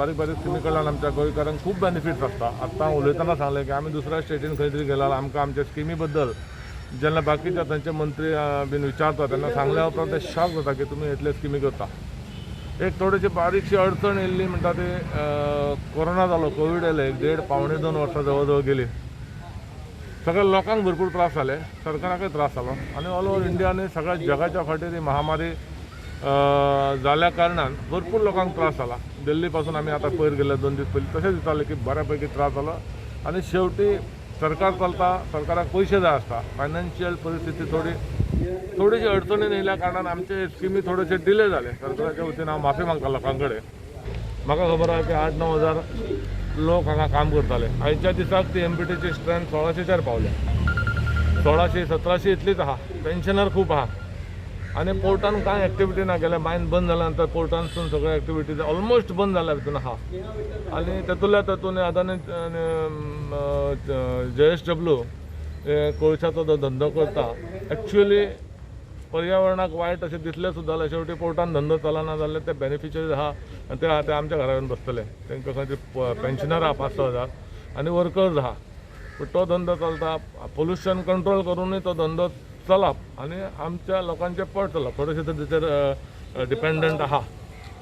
बारीक बारीक स्किमी कडल्यान आमच्या गोंयकारांक खूब बेनिफिट्स आसता. आतां उलयतना सांगलें की आमी दुसऱ्या स्टेटीन खंय तरी गेला आमकां आमच्या स्किमी बद्दल जेन्ना बाकीच्या थंयचे मंत्री बीन विचारता तेन्ना सांगल्या उपरांत ते शॉक जाता की तुमी इतले स्किमी करता. एक थोडीशी बारीकशी अडचण येयल्ली म्हणटा ती कोरोना जालो, कोवीड येयले, 1.5-2 वर्सां जवळ जवळ गेली. सगळ्या लोकांक भरपूर त्रास जाले, सरकाराकय त्रास जालो आनी ऑल ओव्हर इंडियानी सगळ्या जगाच्या फाटीर ही महामारी जाल्या कारणान भरपूर लोकांक त्रास जाला. दिल्ली पासून आमी आतां पयर गेले 2 दीस पयलीं तशें दिसतालें की बऱ्यापैकी त्रास जालो आनी शेवटी सरकार चलता, सरकाराक पयशे जाय आसता, फायनान्शियल परिस्थिती थोडीशी अडचणीन येयल्या कारणान आमचे स्किमी थोडेशे डिले जाले. सरकाराच्या वतीन हांव माफी मागता लोकां कडेन. म्हाका खबर आहा की 8-9 हजार लोक हांगा काम करताले. आयच्या दिसाक ती एमपीटीची स्ट्रेंथ 1600 पावल्या. 1600-1700 इतलीच आहा. पेन्शनर खूब आहा आनी पोर्टान कांय एक्टिविटी ना गेले. मायन बंद जाल्या नंतर पोर्टानसून सगळ्यो एक्टिविटीज ऑलमोस्ट बंद जाल्या भितून आहा आनी तातूंत आदानी JSW कोळशाचो जो धंदो करता एक्चुअली पर्यावरणाक वायट अशें दिसलें सुद्दां जाल्यार शेवटी पोर्टान धंदो चलना जाल्यार ते बेनिफिशरीज आहा आनी ते आमच्या घरा येवन बसतले. तांकां खंय तरी पेन्शनर आहा 5-6 हजार आनी वर्कर्स आहा. पूण तो धंदो चलता. पोल्युशन कंट्रोल करूनय तो धंदो चलप आनी आमच्या लोकांचें पोट चलप थोडेशें ताचेर डिपेंडंट आहा.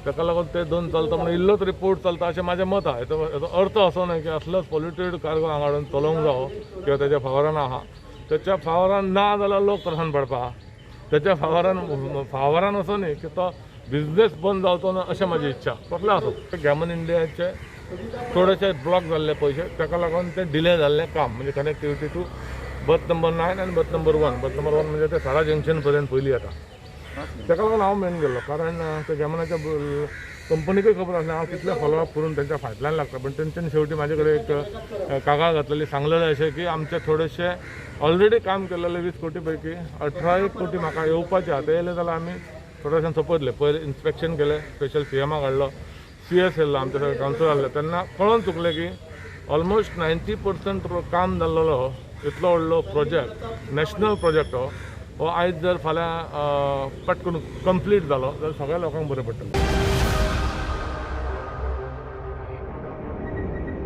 ताका लागून ते दोन चलता म्हणून इल्लो तरी पोट चलता अशें म्हाजें मत आहा. हेचो अर्थ असो न्हय की असलोच पोल्युटेड कार्गो हांगा हाडून चलोवंक जावो किंवा तेच्या फावरान आहा. तेच्या फावरान ना जाल्यार लोक त्रासान पडपा. तेच्या फावरान असो न्ही की तो बिझनेस बंद जावचो ना अशें म्हाजी इच्छा. कसलें आसूं गॅमन इंडियाचे थोडेशे ब्लॉक जाल्ले पयशे ताका लागून ते डिले जाल्लें काम म्हणजे कनेक्टिविटी टू बर्थ नंबर 9 आनी बर्थ नंबर 1. बर्थ नंबर 1 म्हणजे ते सारा जंक्शन पर्यंत पयलीं येता. ताका लागून हांव मेन गेलो कारण ते गॅमनाच्या कंपनीकूय खबर आसलें हांव कितले फॉलोअप करून तेंच्या फाटल्यान लागता. पण तेंच्यांनी शेवटी म्हाजे कडेन एक कागाळ घातलेली सांगलेलें अशें की आमचे थोडेशे ऑलरेडी काम केलेले 20 कोटी पैकी 18 कोटी म्हाका येवपाचे आहा. ते येयले जाल्यार आमी थोडेशें सोपयतले. पयलीं इन्स्पेक्शन केलें, स्पेशल CMाक हाडलो, CS येयल्लो, आमचे सगळे कावन्सिलर आहले. तेन्ना कळोवन चुकलें की ऑलमोस्ट 90% काम जाल्लो इतलो व्हडलो प्रोजेक्ट, नॅशनल प्रोजेक्ट हो आयज जर फाल्यां पटकन कंप्लीट जालो जाल्यार सगळ्या लोकांक बरें पडटलें.